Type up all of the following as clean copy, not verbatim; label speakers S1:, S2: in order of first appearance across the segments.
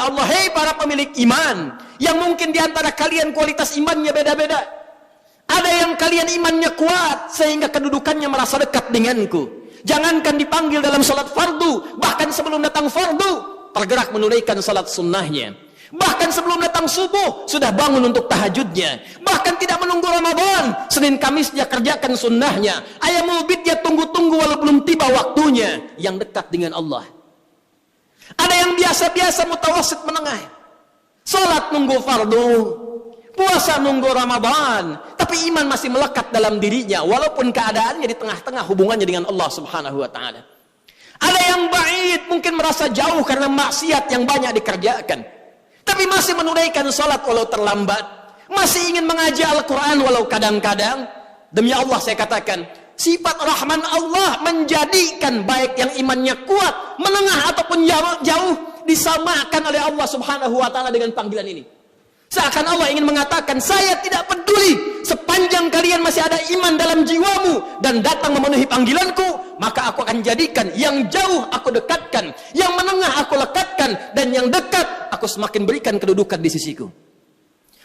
S1: kata Allah, hei para pemilik iman, yang mungkin di antara kalian kualitas imannya beda-beda. Ada yang kalian imannya kuat sehingga kedudukannya merasa dekat denganku. Jangankan dipanggil dalam salat fardu, bahkan sebelum datang fardu tergerak menunaikan salat sunnahnya. Bahkan sebelum datang subuh sudah bangun untuk tahajudnya. Bahkan tidak menunggu Ramadan, Senin Kamis dia kerjakan sunnahnya. Ayamul bid dia tunggu-tunggu walau belum tiba waktunya, yang dekat dengan Allah. Ada yang biasa-biasa mutawasid menengah, salat nunggu fardu, puasa nunggu Ramadan, tapi iman masih melekat dalam dirinya walaupun keadaannya di tengah-tengah hubungannya dengan Allah Subhanahu wa taala. Ada yang ba'id, mungkin merasa jauh karena maksiat yang banyak dikerjakan, tapi masih menunaikan salat walau terlambat, masih ingin mengaji Al-Qur'an walau kadang-kadang. Demi Allah saya katakan, sifat Rahman Allah menjadikan baik yang imannya kuat, menengah ataupun jauh disamakan oleh Allah Subhanahu wa taala dengan panggilan ini. Seakan Allah ingin mengatakan, saya tidak peduli sepanjang kalian masih ada iman dalam jiwamu dan datang memenuhi panggilanku, maka aku akan jadikan yang jauh aku dekatkan, yang menengah aku lekatkan, dan yang dekat aku semakin berikan kedudukan di sisiku.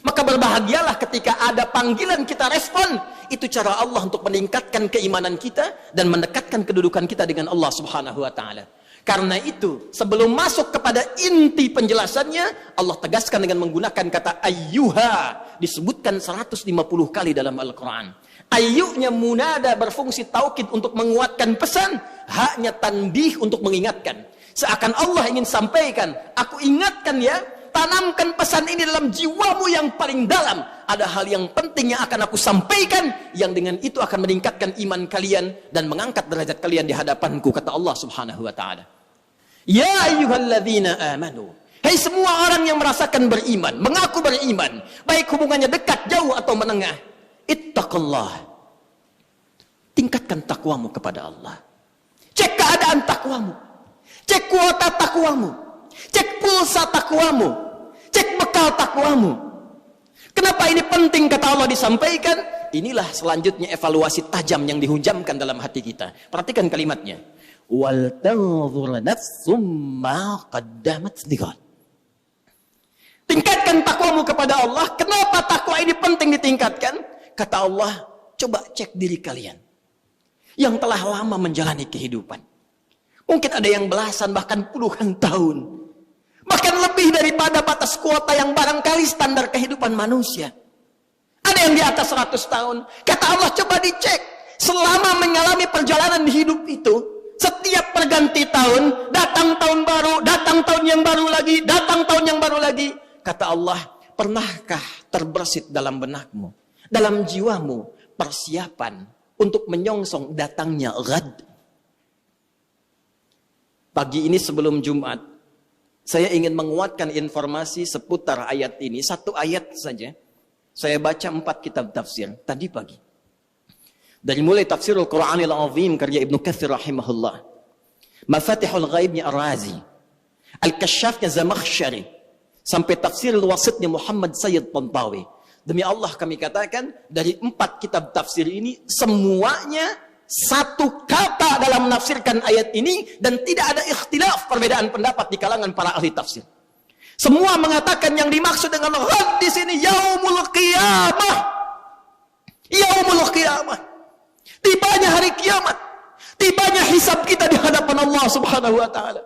S1: Maka berbahagialah ketika ada panggilan kita respon. Itu cara Allah untuk meningkatkan keimanan kita dan mendekatkan kedudukan kita dengan Allah Subhanahu wa taala. Karena itu, sebelum masuk kepada inti penjelasannya, Allah tegaskan dengan menggunakan kata ayyuha, disebutkan 150 kali dalam Al-Quran. Ayyunya munada berfungsi taukid untuk menguatkan pesan, haknya tandih untuk mengingatkan. Seakan Allah ingin sampaikan, aku ingatkan ya, tanamkan pesan ini dalam jiwamu yang paling dalam. Ada hal yang penting yang akan aku sampaikan, yang dengan itu akan meningkatkan iman kalian dan mengangkat derajat kalian di hadapanku, kata Allah Subhanahu wa taala. Ya ayyuhalladzina amanu, hai semua orang yang merasakan beriman, mengaku beriman, baik hubungannya dekat, jauh atau menengah, ittaqullah, tingkatkan takwamu kepada Allah. Cek keadaan takwamu, cek kuota takwamu, cek pulsa takwamu, cek bekal takwamu. Kenapa ini penting kata Allah disampaikan? Inilah selanjutnya evaluasi tajam yang dihujamkan dalam hati kita. Perhatikan kalimatnya. Wal tanzur nafsum ma qaddamat lighad. Tingkatkan takwamu kepada Allah. Kenapa takwa ini penting ditingkatkan? Kata Allah, coba cek diri kalian yang telah lama menjalani kehidupan. Mungkin ada yang belasan bahkan puluhan tahun, bahkan lebih daripada batas kuota yang barangkali standar kehidupan manusia. Ada yang di atas 100 tahun. Kata Allah, coba dicek. Selama mengalami perjalanan hidup itu, setiap perganti tahun, datang tahun baru, datang tahun yang baru lagi, datang tahun yang baru lagi. Kata Allah, pernahkah terbersit dalam benakmu, dalam jiwamu, persiapan untuk menyongsong datangnya ghad? Pagi ini sebelum Jumat, saya ingin menguatkan informasi seputar ayat ini. Satu ayat saja. Saya baca 4 kitab tafsir tadi pagi. Dari mulai Tafsirul Quranil Azim karya Ibnu Katsir rahimahullah, Mafatihul Ghaibnya Ar-Razi, Al-Kasyafnya Zamakhsyari, sampai Tafsirul Wasitnya Muhammad Sayyid Tantawi. Demi Allah kami katakan, dari 4 kitab tafsir ini semuanya satu kata dalam menafsirkan ayat ini, dan tidak ada ikhtilaf, perbedaan pendapat di kalangan para ahli tafsir. Semua mengatakan yang dimaksud dengan ghad di sini yaumul qiyamah. Yaumul qiyamah. Tibanya hari kiamat. Tibanya hisab kita di hadapan Allah Subhanahu wa taala.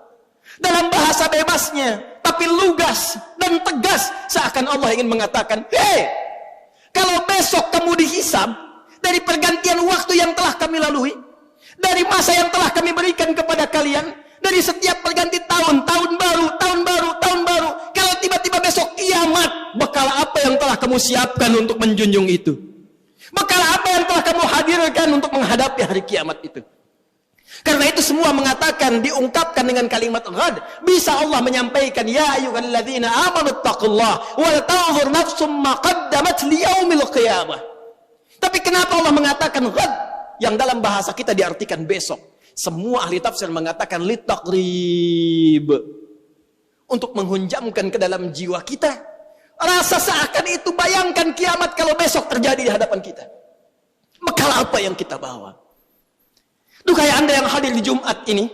S1: Dalam bahasa bebasnya, tapi lugas dan tegas, seakan Allah ingin mengatakan, "Hei, kalau besok kamu dihisab dari pergantian waktu yang telah kami lalui, dari masa yang telah kami berikan kepada kalian, dari setiap perganti tahun, tahun baru, tahun baru, tahun baru. Kalau tiba-tiba besok kiamat, bekal apa yang telah kamu siapkan untuk menjunjung itu? Bekal apa yang telah kamu hadirkan untuk menghadapi hari kiamat itu?" Karena itu semua mengatakan, diungkapkan dengan kalimat ghad. Bisa Allah menyampaikan, ya ayyuhalladzina amanu taqullaha wal tanzur nafsum ma qaddamat liyaumil qiyamah. Tapi kenapa Allah mengatakan ghad yang dalam bahasa kita diartikan besok? Semua ahli tafsir mengatakan litaqrib, untuk menghunjamkan ke dalam jiwa kita rasa seakan itu, bayangkan kiamat kalau besok terjadi di hadapan kita. Bekal apa yang kita bawa? Duhai Anda yang hadir di Jumat ini,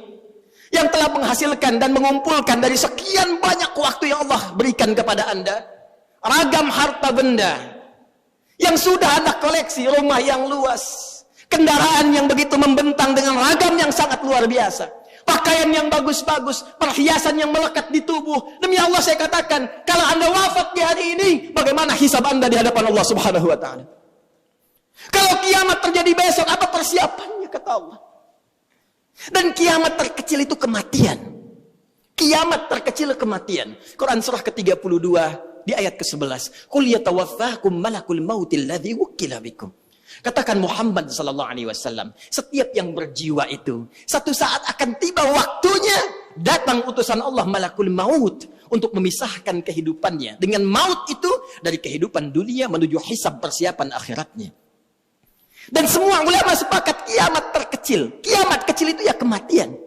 S1: yang telah menghasilkan dan mengumpulkan dari sekian banyak waktu yang Allah berikan kepada Anda, ragam harta benda yang sudah Anda koleksi, rumah yang luas, kendaraan yang begitu membentang dengan ragam yang sangat luar biasa, pakaian yang bagus-bagus, perhiasan yang melekat di tubuh. Demi Allah saya katakan, kalau Anda wafat di hari ini, bagaimana hisab Anda di hadapan Allah Subhanahu wa taala? Kalau kiamat terjadi besok, apa persiapannya kata Allah? Dan kiamat terkecil itu kematian. Kiamat terkecil kematian. Quran surah ke-32 di ayat ke-11. Qul yatawaffakum malakul mautil ladzi wukkila bikum. Katakan Muhammad sallallahu alaihi wasallam, setiap yang berjiwa itu satu saat akan tiba waktunya, datang utusan Allah malakul maut untuk memisahkan kehidupannya dengan maut itu dari kehidupan dunia menuju hisab persiapan akhiratnya. Dan semua ulama sepakat kiamat terkecil. Kiamat kecil itu ya kematian.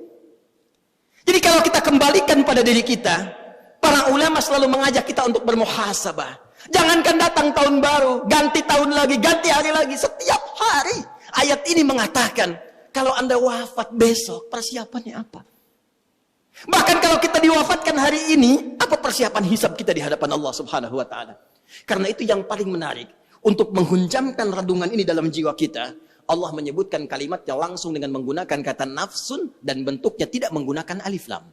S1: Jadi kalau kita kembalikan pada diri kita, para ulama selalu mengajak kita untuk bermuhasabah. Jangankan datang tahun baru, ganti tahun lagi, ganti hari lagi, setiap hari. Ayat ini mengatakan, kalau Anda wafat besok, persiapannya apa? Bahkan kalau kita diwafatkan hari ini, apa persiapan hisab kita di hadapan Allah Subhanahu wa taala? Karena itu yang paling menarik, untuk menghunjamkan radungan ini dalam jiwa kita, Allah menyebutkan kalimatnya langsung dengan menggunakan kata nafsun dan bentuknya tidak menggunakan alif lam.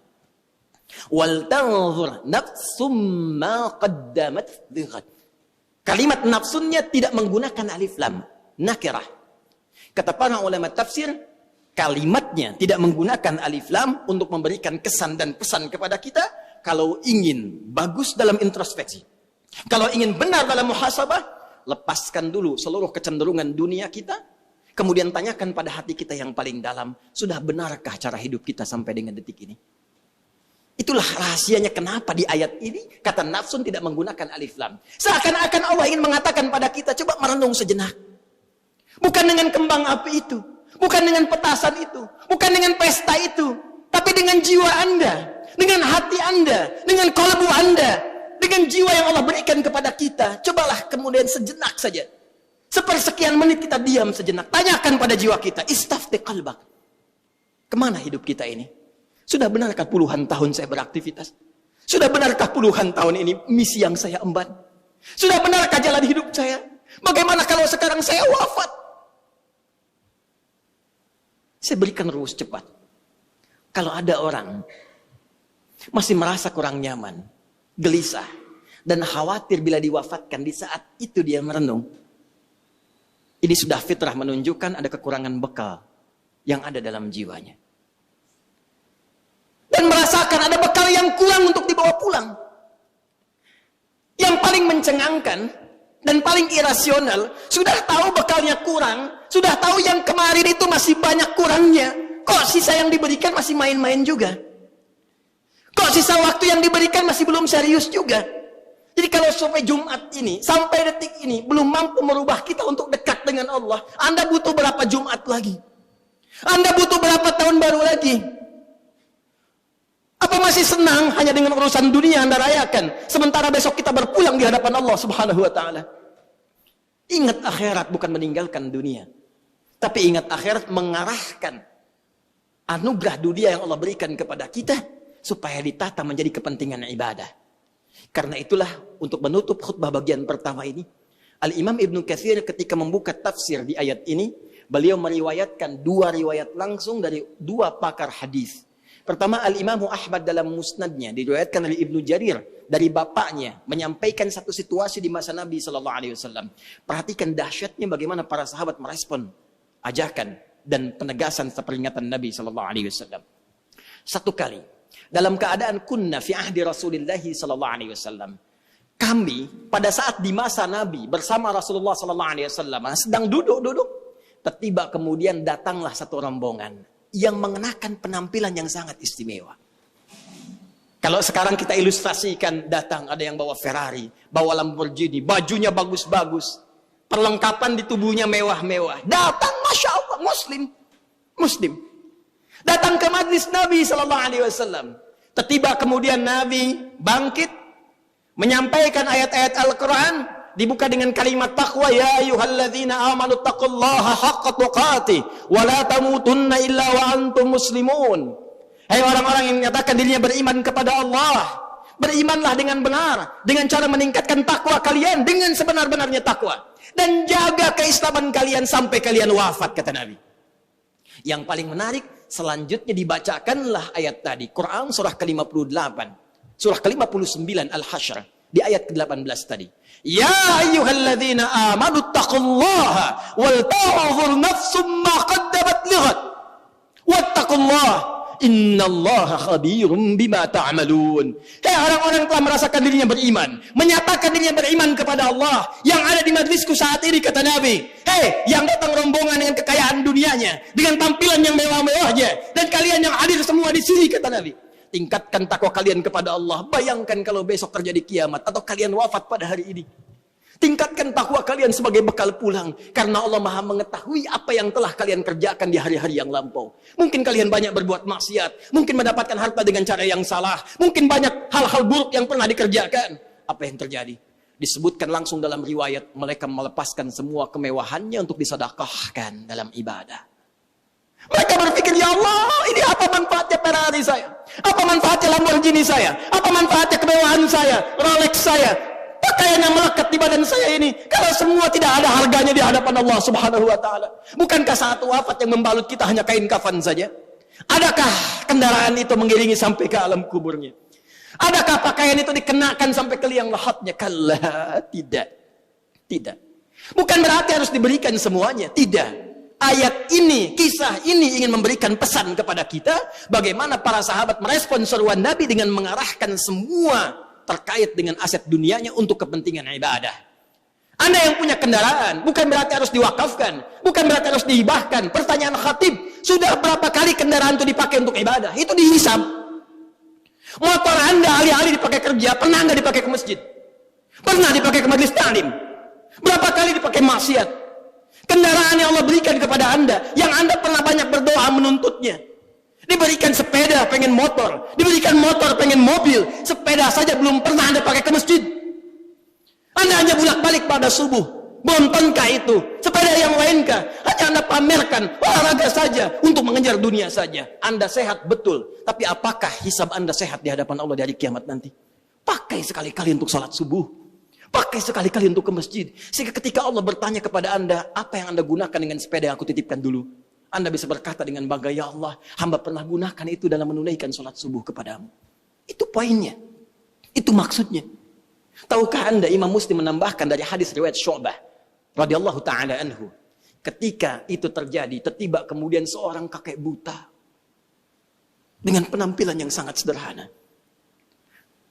S1: Wal tanzur nafsum ma qaddamat lighad. Kalimat nafsunnya tidak menggunakan alif lam, nakirah. Kata para ulama tafsir, kalimatnya tidak menggunakan alif lam untuk memberikan kesan dan pesan kepada kita kalau ingin bagus dalam introspeksi. Kalau ingin benar dalam muhasabah, lepaskan dulu seluruh kecenderungan dunia kita, kemudian tanyakan pada hati kita yang paling dalam, sudah benarkah cara hidup kita sampai dengan detik ini? Itulah rahasianya kenapa di ayat ini kata nafsun tidak menggunakan alif lam. Seakan-akan Allah ingin mengatakan pada kita, coba merenung sejenak. Bukan dengan kembang api itu, bukan dengan petasan itu, bukan dengan pesta itu, tapi dengan jiwa Anda, dengan hati Anda, dengan kalbu Anda, dengan jiwa yang Allah berikan kepada kita. Cobalah kemudian sejenak saja, sepersekian menit kita diam sejenak, tanyakan pada jiwa kita, istafti qalbak. Kemana hidup kita ini? Sudah benarkah puluhan tahun saya beraktivitas? Sudah benarkah puluhan tahun ini misi yang saya emban? Sudah benarkah jalan hidup saya? Bagaimana kalau sekarang saya wafat? Saya berikan rumus cepat. Kalau ada orang masih merasa kurang nyaman, gelisah, dan khawatir bila diwafatkan, di saat itu dia merenung, ini sudah fitrah menunjukkan ada kekurangan bekal yang ada dalam jiwanya. Dan merasakan ada bekal yang kurang untuk dibawa pulang. Yang paling mencengangkan dan paling irasional, sudah tahu bekalnya kurang, sudah tahu yang kemarin itu masih banyak kurangnya, kok sisa yang diberikan masih main-main juga? Kok sisa waktu yang diberikan masih belum serius juga? Jadi kalau sampai Jumat ini, sampai detik ini, belum mampu merubah kita untuk dekat dengan Allah, Anda butuh berapa Jumat lagi? Anda butuh berapa tahun baru lagi? Apa masih senang hanya dengan urusan dunia Anda rayakan, sementara besok kita berpulang di hadapan Allah Subhanahu wa taala? Ingat akhirat bukan meninggalkan dunia, tapi ingat akhirat mengarahkan anugerah dunia yang Allah berikan kepada kita supaya ditata menjadi kepentingan ibadah. Karena itulah untuk menutup khutbah bagian pertama ini, Al-Imam Ibnu Katsir ketika membuka tafsir di ayat ini, beliau meriwayatkan dua riwayat langsung dari dua pakar hadis. Pertama, Al-Imam Ahmad dalam musnadnya diriwayatkan oleh Ibnu Jarir dari bapaknya menyampaikan satu situasi di masa Nabi sallallahu alaihi wasallam. Perhatikan dahsyatnya bagaimana para sahabat merespon ajakan dan penegasan peringatan Nabi sallallahu alaihi wasallam. Satu kali dalam keadaan kunna fi ahdi Rasulillah sallallahu alaihi wasallam, kami pada saat di masa Nabi bersama Rasulullah sallallahu alaihi wasallam sedang duduk-duduk, tiba kemudian datanglah satu rombongan yang mengenakan penampilan yang sangat istimewa. Kalau sekarang kita ilustrasikan, datang ada yang bawa Ferrari, bawa Lamborghini, bajunya bagus-bagus, perlengkapan di tubuhnya mewah-mewah. Datang, Masya Allah, Muslim. Datang ke majlis Nabi sallallahu alaihi wasallam. Tiba kemudian Nabi bangkit, menyampaikan ayat-ayat Al-Quran, dibuka dengan kalimat taqwa, ya ayyuhalladzina amanu taqullaha haqqa tuqatih wa la tamutunna illa wa antum muslimun. Hai orang-orang yang menyatakan dirinya beriman kepada Allah, berimanlah dengan benar, dengan cara meningkatkan takwa kalian dengan sebenar-benarnya takwa, dan jaga keislaman kalian sampai kalian wafat, kata Nabi. Yang paling menarik, selanjutnya dibacakanlah ayat tadi, Quran surah ke-58, surah ke-59 Al-Hasyr, di ayat ke-18 tadi. Ya ayyuhalladzina amanu taqullaha wal tanzur nafsum ma qaddamat lighad wattaqullaha innallaha khabirum bima ta'malun. Hai orang-orang yang telah merasakan dirinya beriman, menyatakan dirinya beriman kepada Allah, yang ada di majlisku saat ini, kata Nabi. Hei, yang datang rombongan dengan kekayaan dunianya, dengan tampilan yang mewah-mewahnya, dan kalian yang hadir semua di sini, kata Nabi. Tingkatkan takwa kalian kepada Allah. Bayangkan kalau besok terjadi kiamat atau kalian wafat pada hari ini. Tingkatkan takwa kalian sebagai bekal pulang, karena Allah Maha mengetahui apa yang telah kalian kerjakan di hari-hari yang lampau. Mungkin kalian banyak berbuat maksiat, mungkin mendapatkan harta dengan cara yang salah, mungkin banyak hal-hal buruk yang pernah dikerjakan. Apa yang terjadi? Disebutkan langsung dalam riwayat, mereka melepaskan semua kemewahannya untuk disedekahkan dalam ibadah. Mereka berpikir, ya Allah, ini apa manfaatnya Ferrari saya? Apa manfaatnya Lamborghini saya? Apa manfaatnya kemewahan saya, Rolex saya, pakaian yang melekat di badan saya ini, kalau semua tidak ada harganya di hadapan Allah Subhanahu wa Ta'ala? Bukankah saat wafat yang membalut kita hanya kain kafan saja? Adakah kendaraan itu mengiringi sampai ke alam kuburnya? Adakah pakaian itu dikenakan sampai ke liang lahatnya? Kalla, tidak. Tidak. Bukan berarti harus diberikan semuanya, tidak. Ayat ini, kisah ini ingin memberikan pesan kepada kita bagaimana para sahabat merespon seruan Nabi dengan mengarahkan semua terkait dengan aset dunianya untuk kepentingan ibadah. Anda yang punya kendaraan, bukan berarti harus diwakafkan, bukan berarti harus dihibahkan. Pertanyaan khatib, sudah berapa kali kendaraan itu dipakai untuk ibadah? Itu dihisab. Motor Anda alih-alih dipakai kerja, pernah nggak dipakai ke masjid? Pernah dipakai ke majelis ta'lim? Berapa kali dipakai maksiat? Kendaraan yang Allah berikan kepada Anda, yang Anda pernah banyak berdoa menuntutnya. Diberikan sepeda, pengen motor. Diberikan motor, pengen mobil. Sepeda saja belum pernah Anda pakai ke masjid. Anda hanya bolak-balik pada subuh. Bontonkah itu? Sepeda yang lainkah? Hanya Anda pamerkan, olahraga saja, untuk mengejar dunia saja. Anda sehat, betul. Tapi apakah hisab Anda sehat di hadapan Allah di hari kiamat nanti? Pakai sekali-kali untuk salat subuh. Pakai sekali-kali untuk ke masjid. Sehingga ketika Allah bertanya kepada Anda, apa yang Anda gunakan dengan sepeda yang aku titipkan dulu? Anda bisa berkata dengan bangga, ya Allah, hamba pernah gunakan itu dalam menunaikan sholat subuh kepadamu. Itu poinnya. Itu maksudnya. Tahukah Anda, Imam Muslim menambahkan dari hadis riwayat Syu'bah radhiyallahu ta'ala anhu. Ketika itu terjadi, tertiba kemudian seorang kakek buta. Dengan penampilan yang sangat sederhana.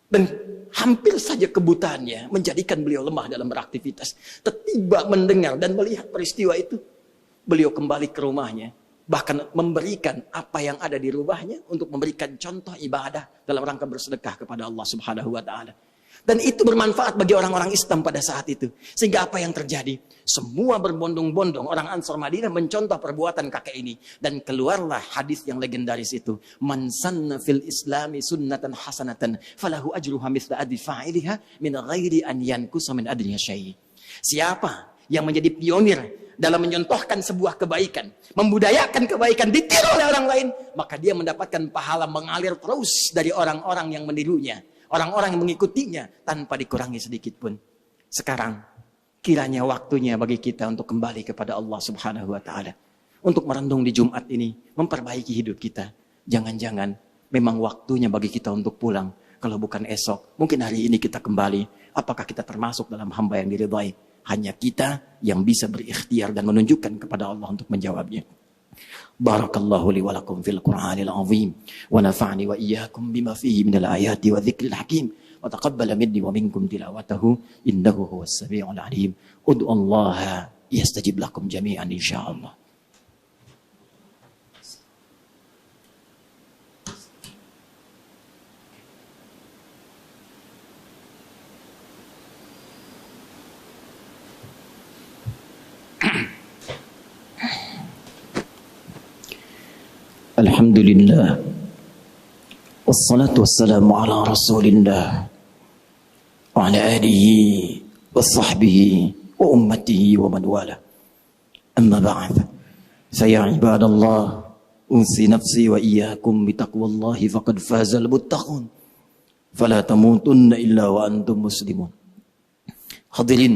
S1: Dan hampir saja kebutaannya menjadikan beliau lemah dalam beraktivitas. Tertiba mendengar dan melihat peristiwa itu. Beliau kembali ke rumahnya. Bahkan memberikan apa yang ada di rumahnya untuk memberikan contoh ibadah dalam rangka bersedekah kepada Allah Subhanahu wa Ta'ala. Dan itu bermanfaat bagi orang-orang Islam pada saat itu. Sehingga apa yang terjadi? Semua berbondong-bondong orang Ansar Madinah mencontoh perbuatan kakek ini. Dan keluarlah hadis yang legendaris itu. Man sanna fil islami sunnatan hasanatan falahu ajruha mithla ajri fa'iliha min ghairi an yankusa min adriha syai'. Siapa yang menjadi pionir dalam menyontohkan sebuah kebaikan, membudayakan kebaikan, ditiru oleh orang lain, maka dia mendapatkan pahala mengalir terus dari orang-orang yang menirunya. Orang-orang yang mengikutinya tanpa dikurangi sedikit pun. Sekarang kiranya waktunya bagi kita untuk kembali kepada Allah Subhanahu wa Ta'ala. Untuk merenung di Jumat ini, memperbaiki hidup kita. Jangan-jangan memang waktunya bagi kita untuk pulang. Kalau bukan esok, mungkin hari ini kita kembali. Apakah kita termasuk dalam hamba yang diridhai? Hanya kita yang bisa berikhtiar dan menunjukkan kepada Allah untuk menjawabnya. Barakallahu li wa lakum fil Qur'anil azim wa nafa'ni wa iyyakum bima fihi minal ayati wa dzikril hakim wa taqabbala minni wa minkum tilawatahu innahu huwas samiul alim. Ud'u Allah yastajib lakum jami'an insyaallah. Alhamdulillah wassalatu wassalamu ala rasulillah wa ala alihi wa sahbihi wa ummatihi wa man wala amma ba'd. Saya ibadallah Usi nafsi wa iyyakum bitaqwallahi faqad fazal muttaqun. Fala tamutunna illa wa antum muslimun. Hadirin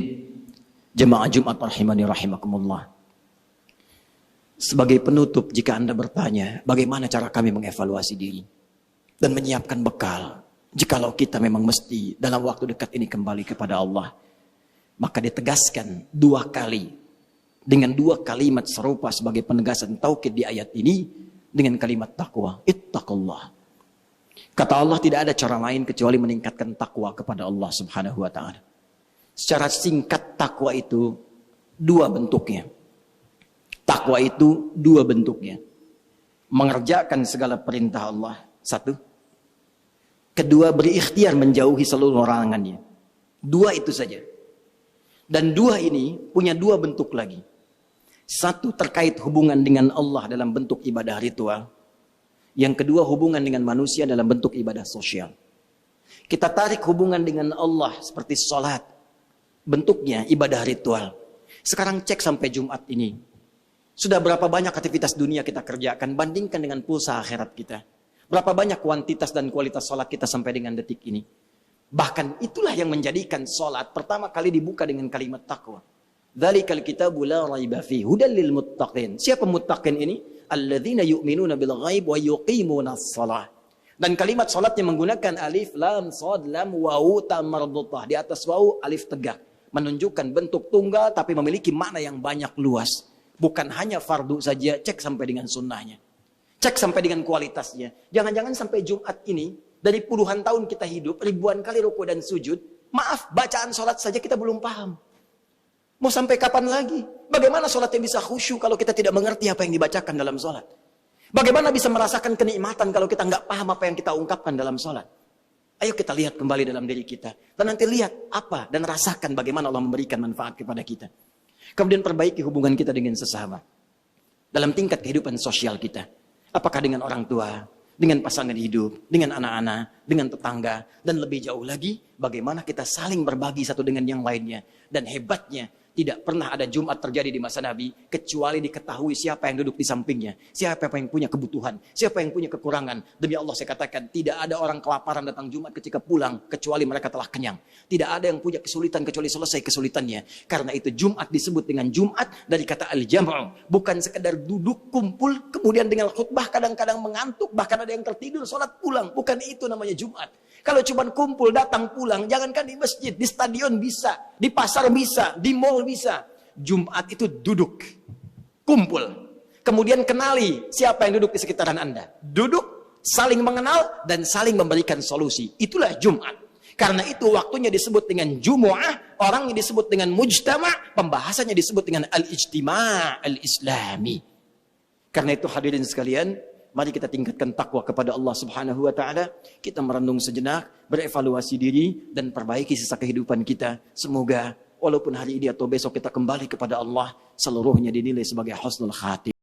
S1: jemaah Jumat rahimani rahimakumullah. Sebagai penutup, jika Anda bertanya, bagaimana cara kami mengevaluasi diri dan menyiapkan bekal jikalau kita memang mesti dalam waktu dekat ini kembali kepada Allah, maka ditegaskan 2 kali dengan 2 kalimat serupa sebagai penegasan taukid di ayat ini dengan kalimat takwa, ittaqullah. Kata Allah, tidak ada cara lain kecuali meningkatkan takwa kepada Allah Subhanahu wa taala. Secara singkat, takwa itu 2 bentuknya. Takwa itu 2 bentuknya. Mengerjakan segala perintah Allah, 1. Kedua, berikhtiar menjauhi seluruh larangannya. 2 itu saja. Dan 2 ini punya 2 bentuk lagi. 1 terkait hubungan dengan Allah dalam bentuk ibadah ritual. Yang kedua, hubungan dengan manusia dalam bentuk ibadah sosial. Kita tarik hubungan dengan Allah seperti sholat. Bentuknya ibadah ritual. Sekarang cek sampai Jumat ini. Sudah berapa banyak aktivitas dunia kita kerjakan, bandingkan dengan pulsa akhirat kita. Berapa banyak kuantitas dan kualitas sholat kita sampai dengan detik ini. Bahkan itulah yang menjadikan sholat pertama kali dibuka dengan kalimat takwa. Dzalikal kitabu la raiba fihi hudal lil muttaqin. Siapa muttaqin ini? Alladzina yu'minuna bil ghaib wa yuqimunas shalah. Dan kalimat salatnya menggunakan alif lam shad lam wawu ta mardutah. Di atas wawu alif tegak, menunjukkan bentuk tunggal tapi memiliki makna yang banyak luas. Bukan hanya fardu saja, cek sampai dengan sunnahnya. Cek sampai dengan kualitasnya. Jangan-jangan sampai Jumat ini dari puluhan tahun kita hidup, ribuan kali ruku dan sujud, maaf, bacaan salat saja kita belum paham. Mau sampai kapan lagi? Bagaimana sholatnya bisa khusyuk kalau kita tidak mengerti apa yang dibacakan dalam sholat? Bagaimana bisa merasakan kenikmatan kalau kita nggak paham apa yang kita ungkapkan dalam sholat? Ayo kita lihat kembali dalam diri kita. Dan nanti lihat apa dan rasakan bagaimana Allah memberikan manfaat kepada kita. Kemudian perbaiki hubungan kita dengan sesama. Dalam tingkat kehidupan sosial kita. Apakah dengan orang tua, dengan pasangan hidup, dengan anak-anak, dengan tetangga. Dan lebih jauh lagi, bagaimana kita saling berbagi satu dengan yang lainnya. Dan hebatnya, tidak pernah ada Jumat terjadi di masa Nabi kecuali diketahui siapa yang duduk di sampingnya, siapa yang punya kebutuhan, siapa yang punya kekurangan. Demi Allah saya katakan, tidak ada orang kelaparan datang Jumat ketika pulang kecuali mereka telah kenyang. Tidak ada yang punya kesulitan kecuali selesai kesulitannya. Karena itu Jumat disebut dengan Jumat dari kata al-jam', bukan sekedar duduk kumpul kemudian dengan khutbah kadang-kadang mengantuk, bahkan ada yang tertidur sholat pulang. Bukan itu namanya Jumat. Kalau cuma kumpul, datang pulang, jangankan di masjid, di stadion bisa, di pasar bisa, di mall bisa. Jumat itu duduk, kumpul. Kemudian kenali siapa yang duduk di sekitaran Anda. Duduk, saling mengenal, dan saling memberikan solusi. Itulah Jumat. Karena itu waktunya disebut dengan Jumu'ah, orangnya disebut dengan Mujtama', pembahasannya disebut dengan Al-Ijtima' Al-Islami. Karena itu hadirin sekalian, mari kita tingkatkan takwa kepada Allah Subhanahu wa taala. Kita merenung sejenak, berevaluasi diri dan perbaiki sisa kehidupan kita. Semoga walaupun hari ini atau besok kita kembali kepada Allah, seluruhnya dinilai sebagai husnul khatimah.